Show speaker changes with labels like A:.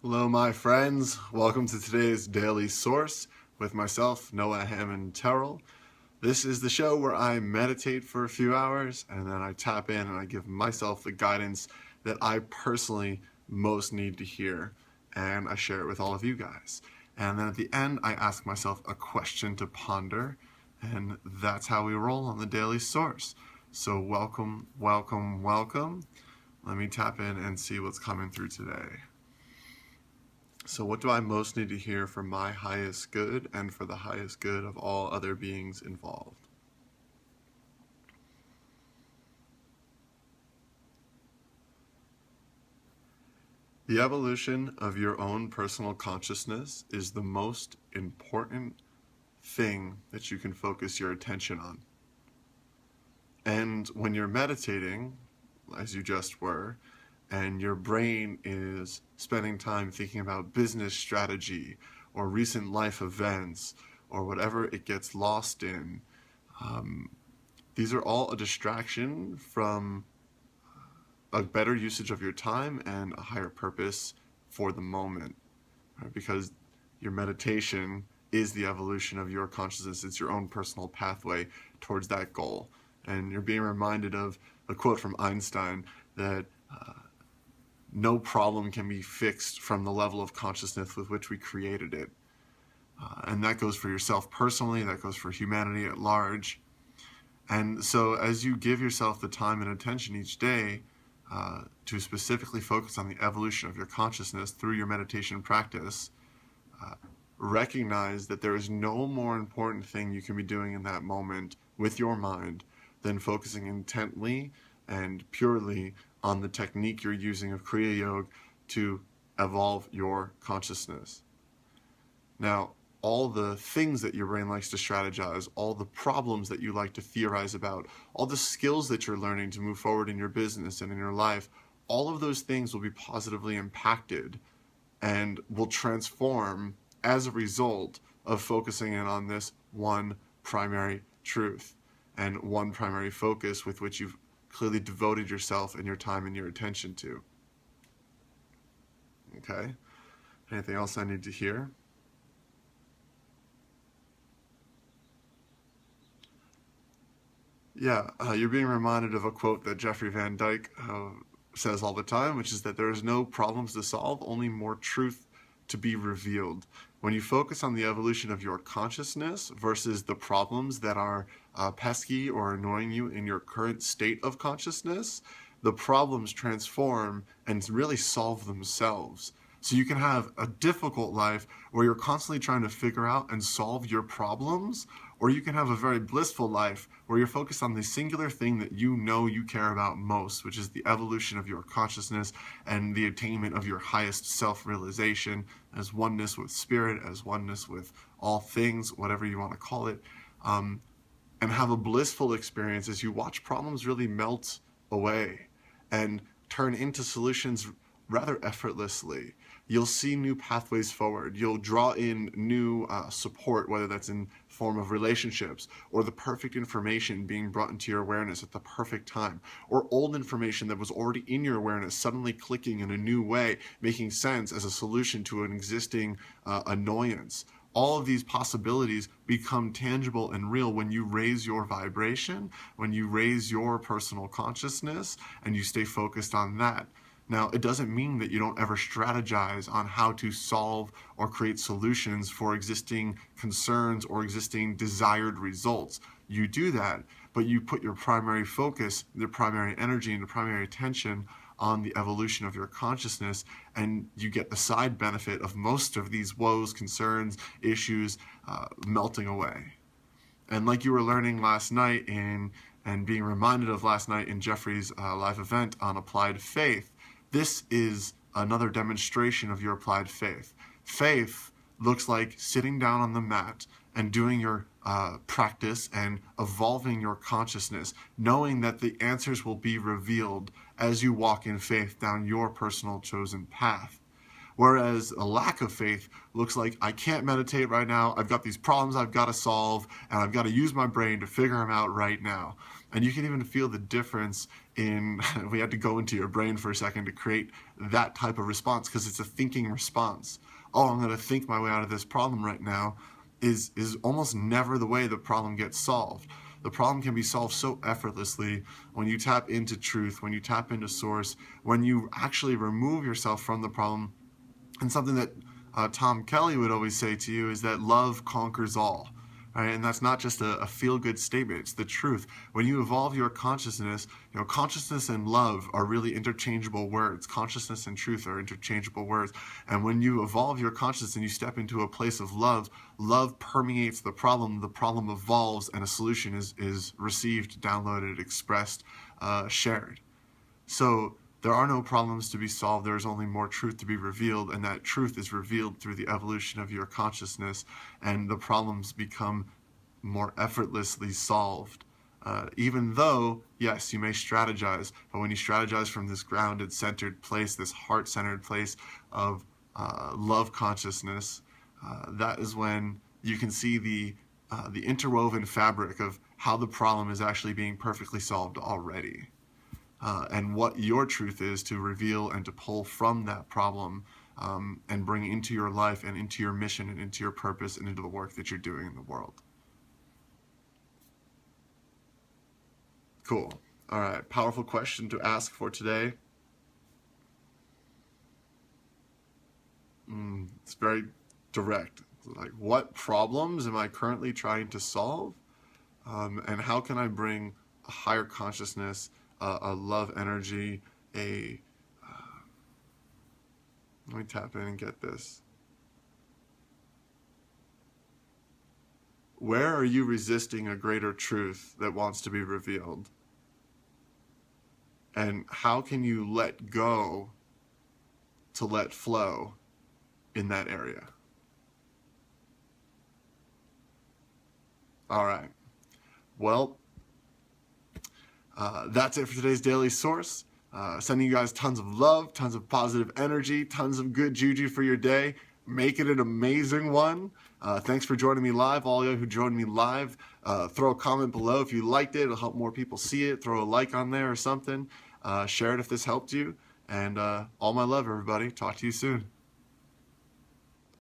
A: Hello, my friends. Welcome to today's Daily Source with myself, Noah Hammond Terrell. This is the show where I meditate for a few hours and then I tap in and I give myself the guidance that I personally most need to hear, and I share it with all of you guys. And then at the end, I ask myself a question to ponder, and that's how we roll on the Daily Source. So welcome, welcome, welcome. Let me tap in and see what's coming through today. So what do I most need to hear for my highest good and for the highest good of all other beings involved? The evolution of your own personal consciousness is the most important thing that you can focus your attention on. And when you're meditating, as you just were, and your brain is spending time thinking about business strategy or recent life events or whatever it gets lost in, these are all a distraction from a better usage of your time and a higher purpose for the moment, right? Because your meditation is the evolution of your consciousness. It's your own personal pathway towards that goal. And you're being reminded of a quote from Einstein that no problem can be fixed from the level of consciousness with which we created it. And that goes for yourself personally, that goes for humanity at large. And so as you give yourself the time and attention each day to specifically focus on the evolution of your consciousness through your meditation practice, recognize that there is no more important thing you can be doing in that moment with your mind than focusing intently and purely on the technique you're using of Kriya Yoga to evolve your consciousness. Now, all the things that your brain likes to strategize, all the problems that you like to theorize about, all the skills that you're learning to move forward in your business and in your life, all of those things will be positively impacted and will transform as a result of focusing in on this one primary truth and one primary focus with which you've clearly devoted yourself and your time and your attention to. Okay? Anything else I need to hear? Yeah, you're being reminded of a quote that Jeffrey Van Dyke says all the time, which is that there is no problems to solve, only more truth to be revealed. When you focus on the evolution of your consciousness versus the problems that are pesky or annoying you in your current state of consciousness, the problems transform and really solve themselves. So you can have a difficult life where you're constantly trying to figure out and solve your problems, or you can have a very blissful life where you're focused on the singular thing that you know you care about most, which is the evolution of your consciousness and the attainment of your highest self-realization as oneness with spirit, as oneness with all things, whatever you want to call it, and have a blissful experience as you watch problems really melt away and turn into solutions rather effortlessly. You'll see new pathways forward. You'll draw in new support, whether that's in form of relationships or the perfect information being brought into your awareness at the perfect time, or old information that was already in your awareness suddenly clicking in a new way, making sense as a solution to an existing annoyance. All of these possibilities become tangible and real when you raise your vibration, when you raise your personal consciousness, and you stay focused on that. Now, it doesn't mean that you don't ever strategize on how to solve or create solutions for existing concerns or existing desired results. You do that, but you put your primary focus, the primary energy, and the primary attention on the evolution of your consciousness, and you get the side benefit of most of these woes, concerns, issues melting away. And like you were learning last night and being reminded of last night in Jeffrey's live event on applied faith, this is another demonstration of your applied faith. Faith looks like sitting down on the mat and doing your practice and evolving your consciousness, knowing that the answers will be revealed as you walk in faith down your personal chosen path. Whereas a lack of faith looks like, I can't meditate right now, I've got these problems I've got to solve, and I've got to use my brain to figure them out right now. And you can even feel the difference in, we had to go into your brain for a second to create that type of response, because it's a thinking response. Oh, I'm going to think my way out of this problem right now is almost never the way the problem gets solved. The problem can be solved so effortlessly when you tap into truth, when you tap into source, when you actually remove yourself from the problem. And something that Tom Kelly would always say to you is that love conquers all. Right? And that's not just a feel-good statement, it's the truth. When you evolve your consciousness, consciousness and love are really interchangeable words. Consciousness and truth are interchangeable words. And when you evolve your consciousness and you step into a place of love, love permeates the problem evolves, and a solution is received, downloaded, expressed, shared. So there are no problems to be solved. There is only more truth to be revealed, and that truth is revealed through the evolution of your consciousness, and the problems become more effortlessly solved. Even though, yes, you may strategize, but when you strategize from this grounded, centered place, this heart-centered place of love consciousness, that is when you can see the interwoven fabric of how the problem is actually being perfectly solved already. And what your truth is to reveal and to pull from that problem and bring into your life and into your mission and into your purpose and into the work that you're doing in the world. Cool. All right. Powerful question to ask for today. It's very direct. Like, what problems am I currently trying to solve? And how can I bring a higher consciousness, a love energy, let me tap in and get this. Where are you resisting a greater truth that wants to be revealed? And how can you let go to let flow in that area? All right. Well, that's it for today's Daily Source. Sending you guys tons of love, tons of positive energy, tons of good juju for your day. Make it an amazing one. Thanks for joining me live. All of you who joined me live, throw a comment below if you liked it. It'll help more people see it. Throw a like on there or something. Share it if this helped you. And all my love, everybody. Talk to you soon.